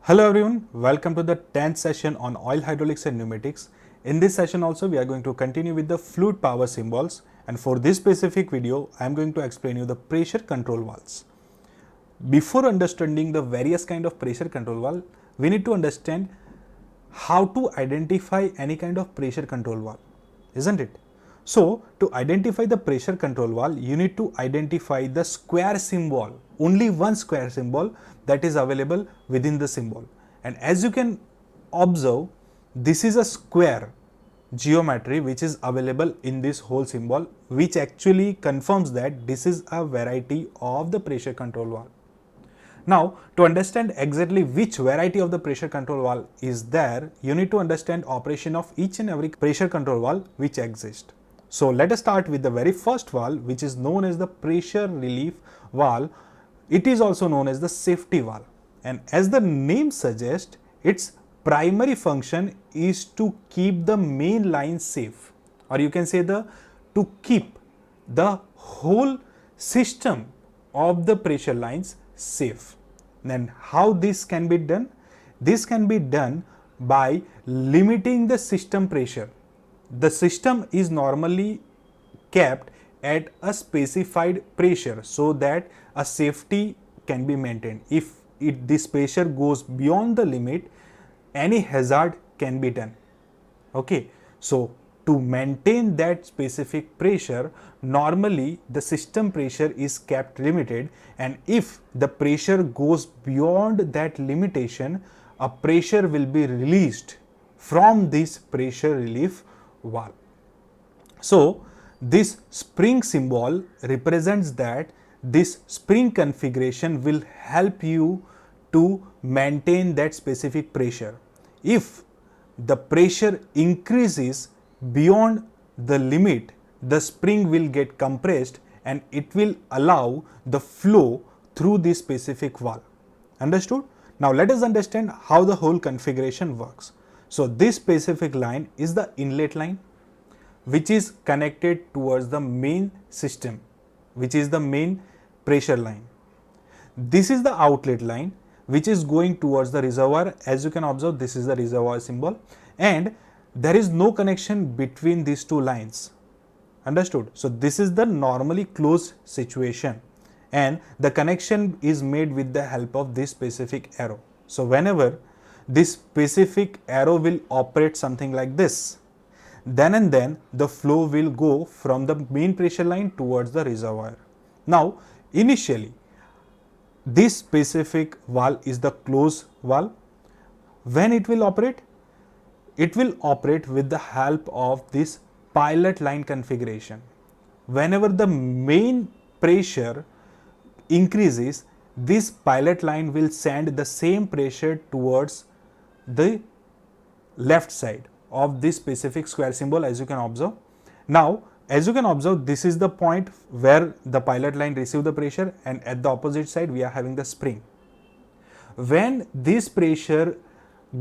Hello everyone, welcome to the 10th session on oil hydraulics and pneumatics. In this session also we are going to continue with the fluid power symbols, and for this specific video I am going to explain you the pressure control valves. Before understanding the various kind of pressure control valve, we need to understand how to identify any kind of pressure control valve, isn't it? So to identify the pressure control valve, you need to identify the square symbol, only one square symbol that is available within the symbol. And as you can observe, this is a square geometry which is available in this whole symbol, which actually confirms that this is a variety of the pressure control valve. Now, to understand exactly which variety of the pressure control valve is there, you need to understand operation of each and every pressure control valve which exists. So, let us start with the very first valve, which is known as the pressure relief valve. It is also known as the safety valve, and as the name suggests, its primary function is to keep the main line safe, or you can say to keep the whole system of the pressure lines safe. Then how this can be done? This can be done by limiting the system pressure. The system is normally kept at a specified pressure so that a safety can be maintained. If this pressure goes beyond the limit, any hazard can be done. Okay, so to maintain that specific pressure, normally the system pressure is kept limited, and if the pressure goes beyond that limitation, a pressure will be released from this pressure relief valve. So this spring symbol represents that this spring configuration will help you to maintain that specific pressure. If the pressure increases beyond the limit, the spring will get compressed and it will allow the flow through this specific valve. Understood? Now let us understand how the whole configuration works. So this specific line is the inlet line, which is connected towards the main system, which is the main pressure line. This is the outlet line, which is going towards the reservoir. As you can observe, this is the reservoir symbol, and there is no connection between these two lines. Understood? So this is the normally closed situation, and the connection is made with the help of this specific arrow. So whenever this specific arrow will operate something like this, then and then the flow will go from the main pressure line towards the reservoir. Now initially this specific valve is the closed valve. When it will operate? It will operate with the help of this pilot line configuration. Whenever the main pressure increases, this pilot line will send the same pressure towards the left side of this specific square symbol, as you can observe. Now as you can observe, this is the point where the pilot line receives the pressure, and at the opposite side we are having the spring. When this pressure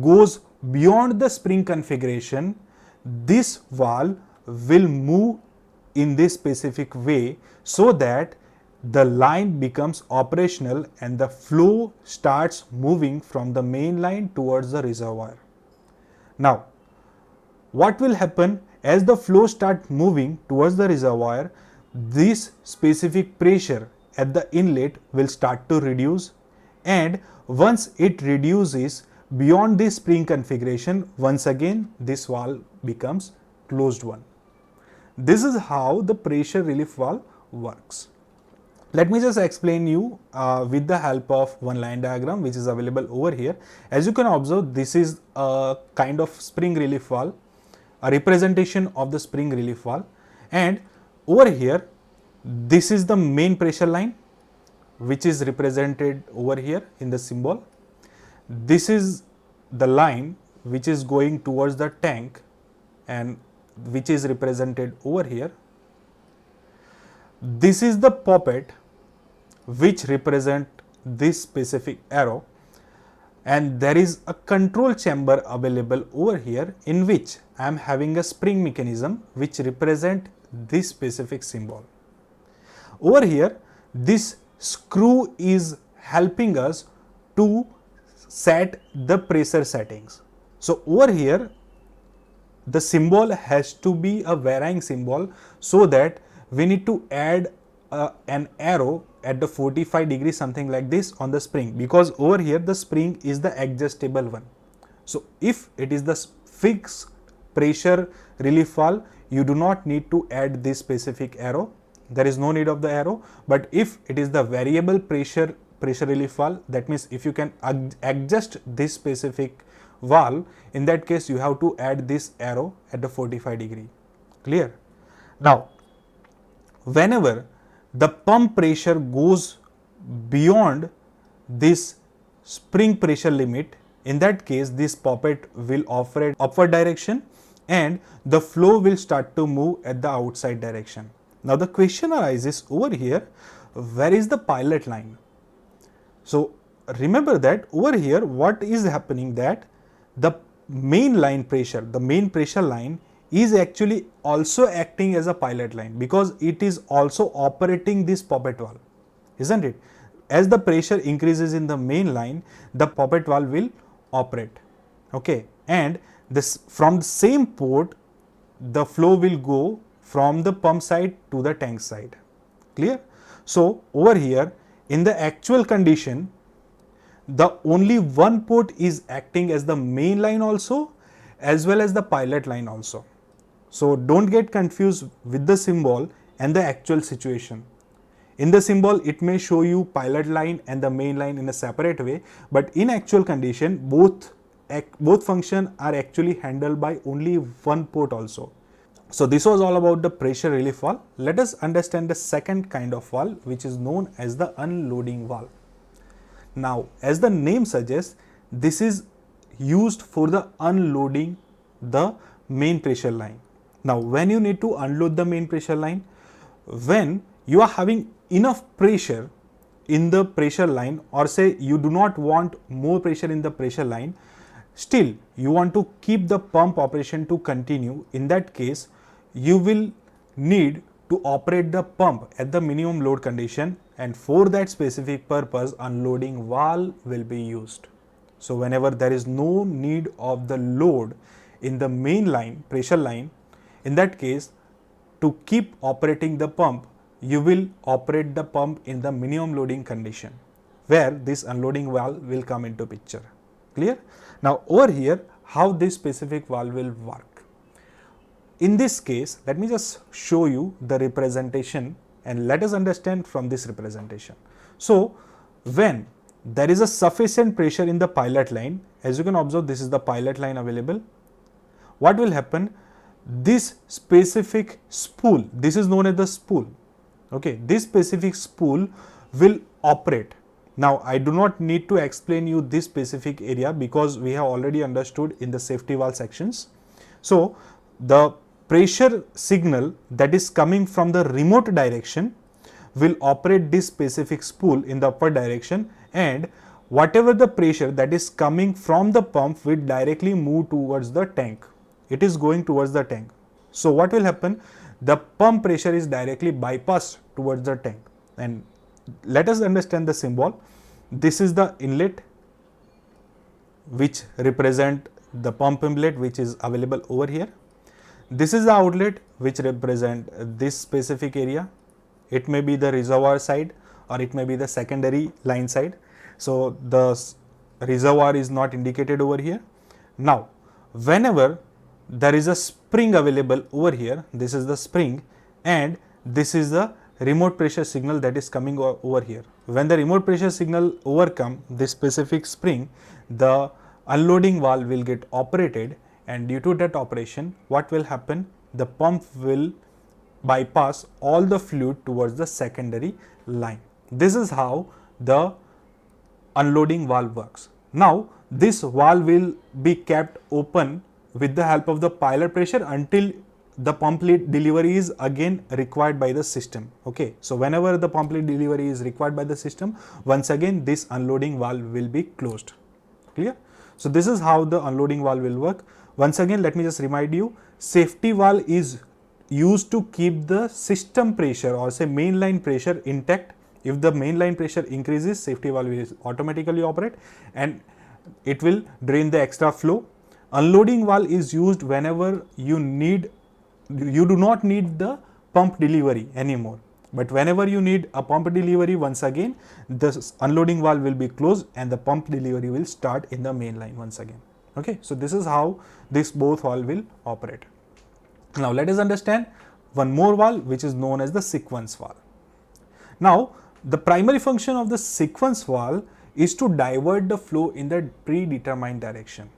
goes beyond the spring configuration, this valve will move in this specific way so that the line becomes operational and the flow starts moving from the main line towards the reservoir. Now what will happen? As the flow starts moving towards the reservoir, this specific pressure at the inlet will start to reduce, and once it reduces beyond this spring configuration, once again this valve becomes closed one. This is how the pressure relief valve works. Let me just explain you with the help of one line diagram which is available over here. As you can observe, this is a kind of spring relief valve, a representation of the spring relief valve, and over here this is the main pressure line which is represented over here in the symbol. This is the line which is going towards the tank and which is represented over here. This is the poppet which represent this specific arrow, and there is a control chamber available over here in which I am having a spring mechanism which represent this specific symbol. Over here this screw is helping us to set the pressure settings. So over here, the symbol has to be a varying symbol, so that we need to add an arrow at the 45 degrees, something like this, on the spring, because over here the spring is the adjustable one. So if it is the fixed pressure relief valve, you do not need to add this specific arrow. There is no need of the arrow. But if it is the variable pressure relief valve, that means if you can adjust this specific valve, in that case you have to add this arrow at the 45 degree. Clear? Now, whenever the pump pressure goes beyond this spring pressure limit, in that case this poppet will operate upward direction and the flow will start to move at the outside direction. Now the question arises over here, where is the pilot line? So remember that over here what is happening, that the main line pressure, the main pressure line is actually also acting as a pilot line, because it is also operating this poppet valve, isn't it? As the pressure increases in the main line, the poppet valve will operate, okay, and this from the same port the flow will go from the pump side to the tank side. Clear? So over here in the actual condition, the only one port is acting as the main line also, as well as the pilot line also. So don't get confused with the symbol and the actual situation. In the symbol it may show you pilot line and the main line in a separate way, but in actual condition both functions are actually handled by only one port also. So this was all about the pressure relief valve. Let us understand the second kind of valve, which is known as the unloading valve. Now, as the name suggests, this is used for the unloading the main pressure line. Now, when you need to unload the main pressure line, when you are having enough pressure in the pressure line, or say you do not want more pressure in the pressure line, still you want to keep the pump operation to continue, in that case you will need to operate the pump at the minimum load condition, and for that specific purpose unloading valve will be used. So whenever there is no need of the load in the main line, pressure line, in that case to keep operating the pump, you will operate the pump in the minimum loading condition, where this unloading valve will come into picture. Clear? Now over here, how this specific valve will work. In this case, let me just show you the representation and let us understand from this representation. So when there is a sufficient pressure in the pilot line, as you can observe, this is the pilot line available. What will happen? This specific spool, this is known as the spool. Okay, this specific spool will operate. Now I do not need to explain you this specific area because we have already understood in the safety valve sections. So the pressure signal that is coming from the remote direction will operate this specific spool in the upward direction, and whatever the pressure that is coming from the pump will directly move towards the tank. It is going towards the tank. So what will happen? The pump pressure is directly bypassed towards the tank. And let us understand the symbol. This is the inlet which represent the pump inlet which is available over here. This is the outlet which represent this specific area. It may be the reservoir side or it may be the secondary line side. So the reservoir is not indicated over here. Now whenever there is a spring available over here, this is the spring, and this is the remote pressure signal that is coming over here. When the remote pressure signal overcome this specific spring, the unloading valve will get operated, and due to that operation, what will happen? The pump will bypass all the fluid towards the secondary line. This is how the unloading valve works. Now this valve will be kept open with the help of the pilot pressure until the pump lead delivery is again required by the system. Okay, so whenever the pump lead delivery is required by the system, once again this unloading valve will be closed. Clear? So this is how the unloading valve will work. Once again, let me just remind you, safety valve is used to keep the system pressure or say mainline pressure intact. If the mainline pressure increases, safety valve will automatically operate, and it will drain the extra flow. Unloading valve is used whenever you do not need the pump delivery anymore. But whenever you need a pump delivery, once again, the unloading valve will be closed and the pump delivery will start in the main line once again. Okay, so this is how this both valve will operate. Now let us understand one more valve which is known as the sequence valve. Now the primary function of the sequence valve is to divert the flow in the predetermined direction.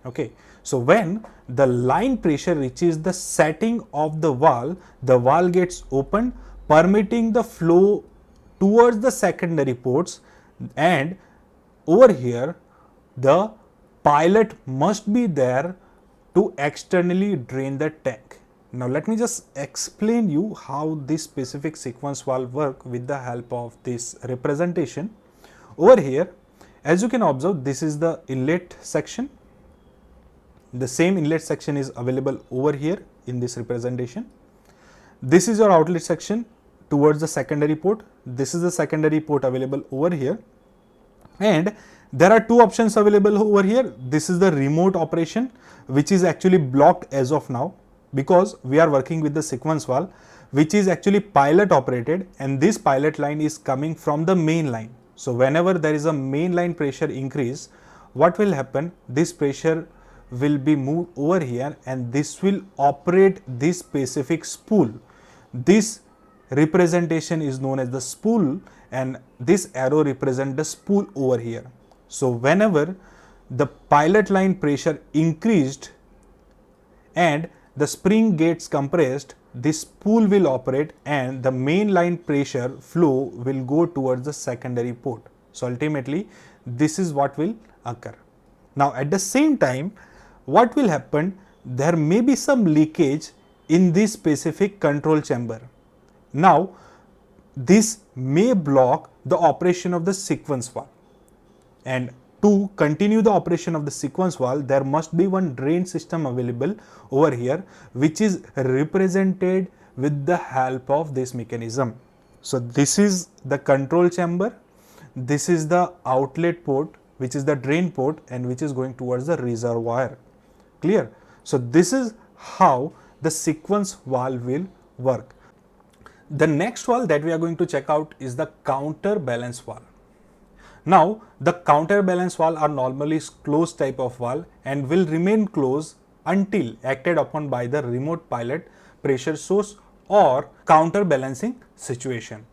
Okay, so when the line pressure reaches the setting of the valve gets opened, permitting the flow towards the secondary ports, and over here the pilot must be there to externally drain the tank. Now let me just explain you how this specific sequence valve work with the help of this representation. Over here, as you can observe, this is the inlet section. The same inlet section is available over here in this representation. This is your outlet section towards the secondary port. This is the secondary port available over here, and there are two options available over here. This is the remote operation, which is actually blocked as of now because we are working with the sequence valve, which is actually pilot operated, and this pilot line is coming from the main line. So whenever there is a main line pressure increase, what will happen? This pressure will be moved over here and this will operate this specific spool. This representation is known as the spool, and this arrow represents the spool over here. So whenever the pilot line pressure increased and the spring gets compressed, this spool will operate and the main line pressure flow will go towards the secondary port. So ultimately this is what will occur. Now at the same time, what will happen? There may be some leakage in this specific control chamber. Now this may block the operation of the sequence valve, and to continue the operation of the sequence valve, there must be one drain system available over here, which is represented with the help of this mechanism. So this is the control chamber, this is the outlet port, which is the drain port, and which is going towards the reservoir. Clear? So this is how the sequence valve will work. The next valve that we are going to check out is the counterbalance valve. Now the counterbalance valve are normally closed type of valve and will remain closed until acted upon by the remote pilot pressure source or counterbalancing situation.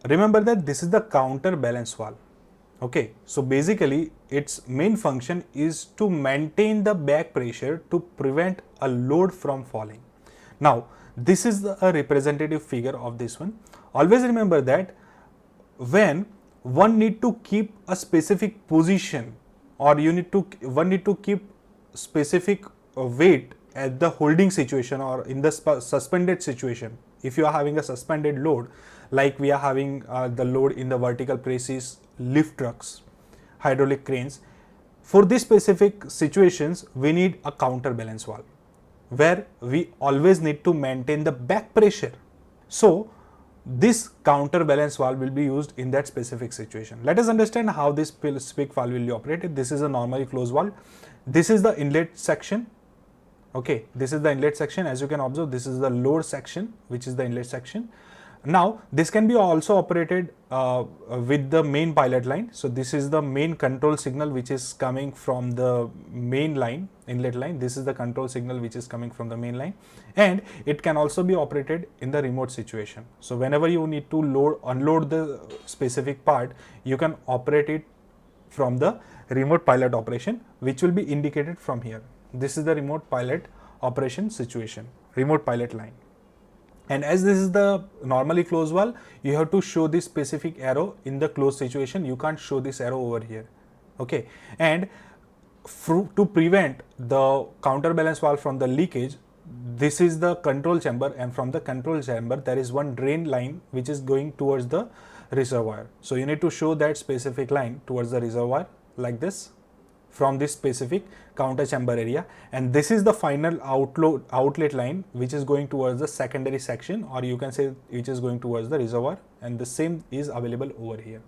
Remember that this is the counterbalance valve. Okay, so basically its main function is to maintain the back pressure to prevent a load from falling. Now this is a representative figure of this one. Always remember that when one need to keep a specific position, or one need to keep specific weight at the holding situation or in the suspended situation. If you are having a suspended load, like we are having the load in the vertical presses, lift trucks, hydraulic cranes, for these specific situations we need a counterbalance valve where we always need to maintain the back pressure. So this counterbalance valve will be used in that specific situation. Let us understand how this specific valve will be operated. This is a normally closed valve. This is the inlet section. Okay, this is the inlet section. As you can observe, this is the lower section, which is the inlet section. Now this can be also operated with the main pilot line. So this is the main control signal which is coming from the main line, inlet line. This is the control signal which is coming from the main line, and it can also be operated in the remote situation. So whenever you need to unload the specific part, you can operate it from the remote pilot operation, which will be indicated from here. This is the remote pilot operation situation, remote pilot line. And as this is the normally closed valve, you have to show this specific arrow in the closed situation. You can't show this arrow over here. Okay, and to prevent the counterbalance valve from the leakage, this is the control chamber, and from the control chamber there is one drain line which is going towards the reservoir. So you need to show that specific line towards the reservoir like this from this specific counter chamber area, and this is the final outlet line which is going towards the secondary section, or you can say which is going towards the reservoir, and the same is available over here.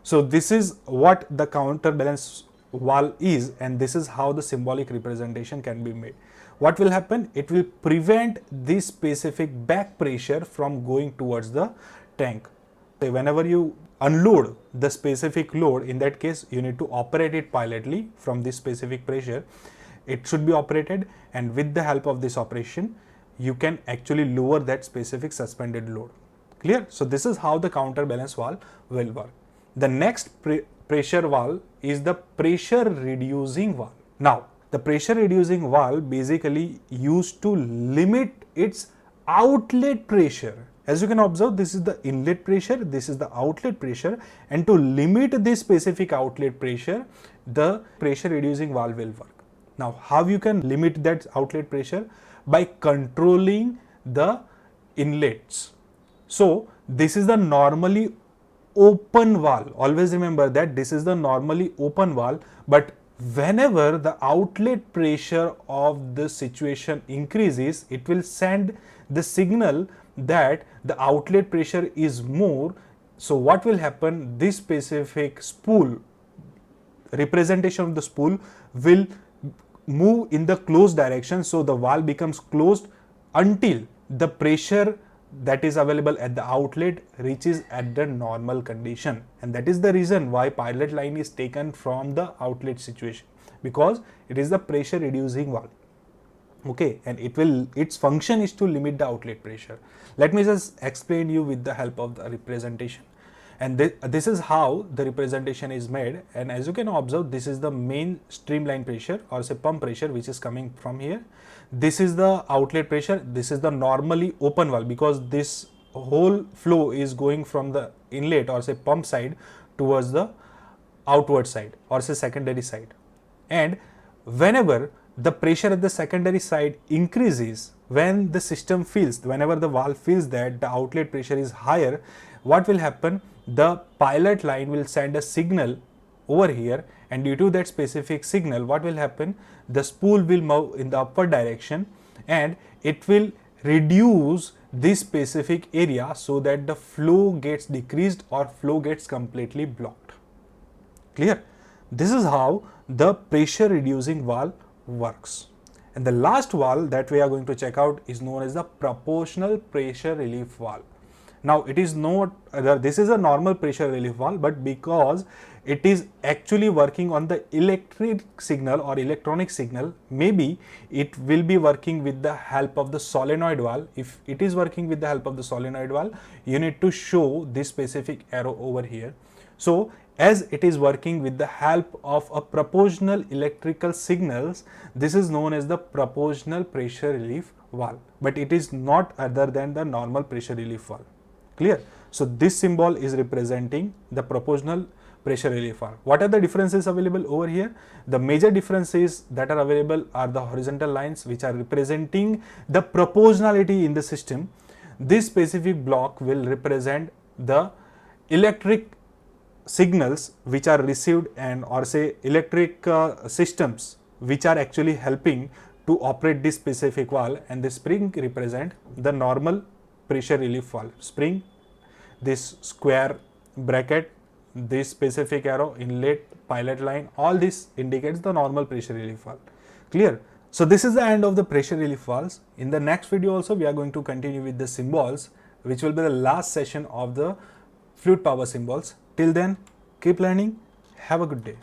So this is what the counterbalance valve is, and this is how the symbolic representation can be made. What will happen? It will prevent this specific back pressure from going towards the tank. So whenever you unload the specific load, in that case you need to operate it pilotly from this specific pressure. It should be operated, and with the help of this operation you can actually lower that specific suspended load. Clear? So this is how the counterbalance valve will work. The next pressure valve is the pressure reducing valve. Now the pressure reducing valve basically used to limit its outlet pressure. As you can observe, this is the inlet pressure, this is the outlet pressure, and to limit this specific outlet pressure, the pressure reducing valve will work. Now how you can limit that outlet pressure? By controlling the inlets. So this is the normally open valve. Always remember that this is the normally open valve, but whenever the outlet pressure of the situation increases, it will send the signal that the outlet pressure is more. So what will happen? This specific spool, representation of the spool, will move in the closed direction. So the valve becomes closed until the pressure that is available at the outlet reaches at the normal condition, and that is the reason why pilot line is taken from the outlet situation, because it is the pressure reducing valve. Okay, and its function is to limit the outlet pressure. Let me just explain you with the help of the representation. And this is how the representation is made, and as you can observe, this is the main streamline pressure or say pump pressure which is coming from here. This is the outlet pressure, this is the normally open valve, because this whole flow is going from the inlet or say pump side towards the outward side or say secondary side. And whenever the pressure at the secondary side increases, when the system feels, whenever the valve feels that the outlet pressure is higher, what will happen? The pilot line will send a signal over here, and due to that specific signal, what will happen? The spool will move in the upward direction and it will reduce this specific area so that the flow gets decreased or flow gets completely blocked. Clear? This is how the pressure reducing valve works. And the last valve that we are going to check out is known as the proportional pressure relief valve. Now it is not, this is a normal pressure relief valve, but because it is actually working on the electric signal or electronic signal, maybe it will be working with the help of the solenoid valve. If it is working with the help of the solenoid valve, you need to show this specific arrow over here. So as it is working with the help of a proportional electrical signals, this is known as the proportional pressure relief valve, but it is not other than the normal pressure relief valve. Clear? So this symbol is representing the proportional pressure relief valve. What are the differences available over here? The major differences that are available are the horizontal lines which are representing the proportionality in the system. This specific block will represent the electric signals which are received and or say electric systems which are actually helping to operate this specific valve, and the spring represent the normal pressure relief valve. Spring, this square bracket, this specific arrow, inlet, pilot line, all this indicates the normal pressure relief valve. Clear? So this is the end of the pressure relief valves. In the next video also we are going to continue with the symbols, which will be the last session of the fluid power symbols. Till then, keep learning. Have a good day.